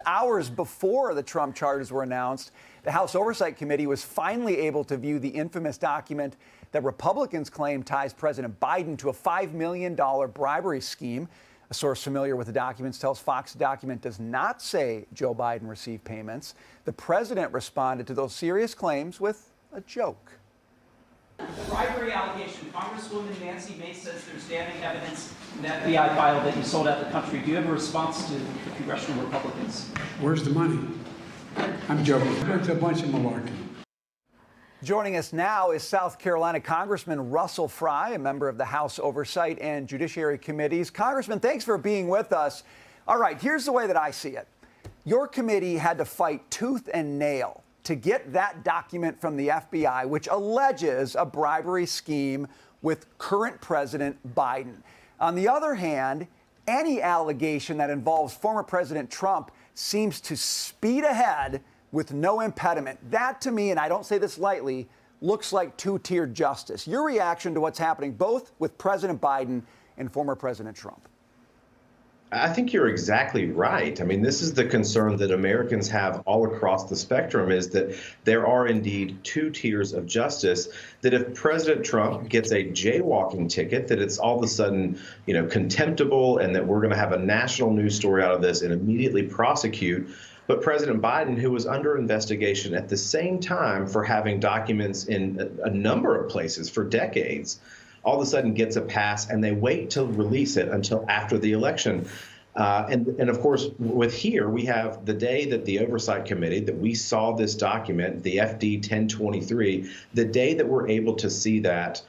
hours before the Trump charges were announced, the House Oversight Committee was finally able to view the infamous document that Republicans claim ties President Biden to a $5 million bribery scheme. A source familiar with the documents tells Fox the document does not say Joe Biden received payments. The president responded to those serious claims with a joke. Bribery allegation. Congresswoman Nancy Mace says there's damning evidence in the FBI file that you sold out the country. Do you have a response to the congressional Republicans? Where's the money? I'm joking. It's a bunch of malarkey. Joining us now is South Carolina Congressman Russell Fry, a member of the House Oversight and Judiciary Committees. Congressman, thanks for being with us. All right, here's the way that I see it. Your committee had to fight tooth and nail to get that document from the FBI, which alleges a bribery scheme with current President Biden. On the other hand, any allegation that involves former President Trump seems to speed ahead with no impediment. That, to me, and I don't say this lightly, looks like two-tiered justice. Your reaction to what's happening both with President Biden and former President Trump? I think you're exactly right. I mean, this is the concern that Americans have all across the spectrum, is that there are indeed two tiers of justice, that if President Trump gets a jaywalking ticket, that it's all of a sudden, contemptible, and that we're going to have a national news story out of this and immediately prosecute. But President Biden, who was under investigation at the same time for having documents in a number of places for decades, all of a sudden gets a pass, and they wait to release it until after the election. And of course, we have the day that the Oversight Committee, that we saw this document, the FD 1023, the day that we're able to see that,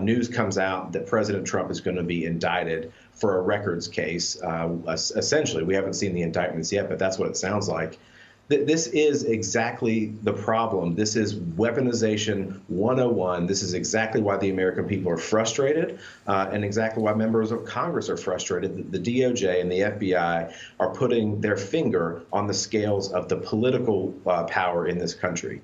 news comes out that President Trump is going to be indicted for a records case. Essentially, we haven't seen the indictments yet, but that's what it sounds like. This is exactly the problem. This is weaponization 101. This is exactly why the American people are frustrated, and exactly why members of Congress are frustrated. The DOJ and the FBI are putting their finger on the scales of the political power in this country.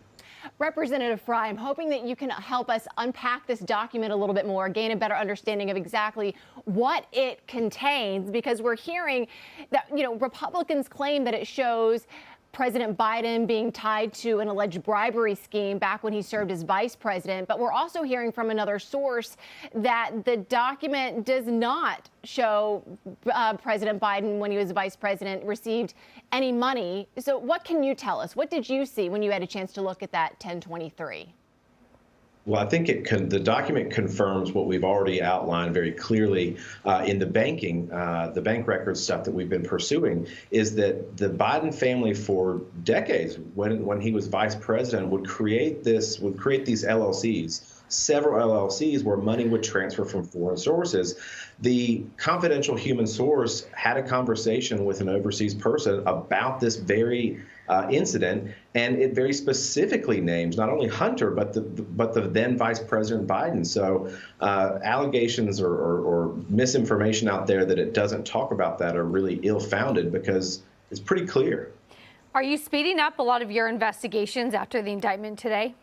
Representative Fry, I'm hoping that you can help us unpack this document a little bit more, gain a better understanding of exactly what it contains, because we're hearing that, Republicans claim that it shows President Biden being tied to an alleged bribery scheme back when he served as vice president. But we're also hearing from another source that the document does not show President Biden, when he was vice president, received any money. So what can you tell us? What did you see when you had a chance to look at that 1023? Well, I think the document confirms what we've already outlined very clearly in the bank records stuff that we've been pursuing, is that the Biden family for decades, when he was vice president, would create these LLCs, several LLCs where money would transfer from foreign sources. The confidential human source had a conversation with an overseas person about this very incident, and it very specifically names not only Hunter but the then Vice President Biden. So allegations or misinformation out there that it doesn't talk about that are really ill-founded, because it's pretty clear. Are you speeding up a lot of your investigations after the indictment today?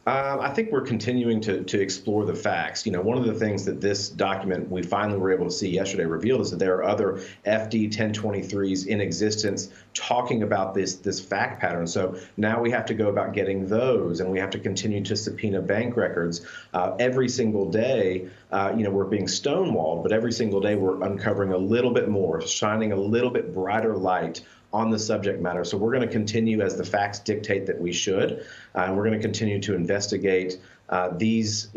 I think we're continuing to explore the facts. One of the things that this document we finally were able to see yesterday revealed is that there are other FD 1023s in existence talking about this fact pattern. So now we have to go about getting those, and we have to continue to subpoena bank records. Every single day, we're being stonewalled, but every single day we're uncovering a little bit more, shining a little bit brighter light on the subject matter. So we're going to continue, as the facts dictate that we should, and we're going to continue to investigate these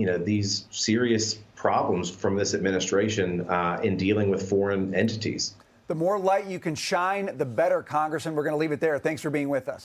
serious problems from this administration in dealing with foreign entities. The more light you can shine, the better, Congressman. We're going to leave it there. Thanks for being with us.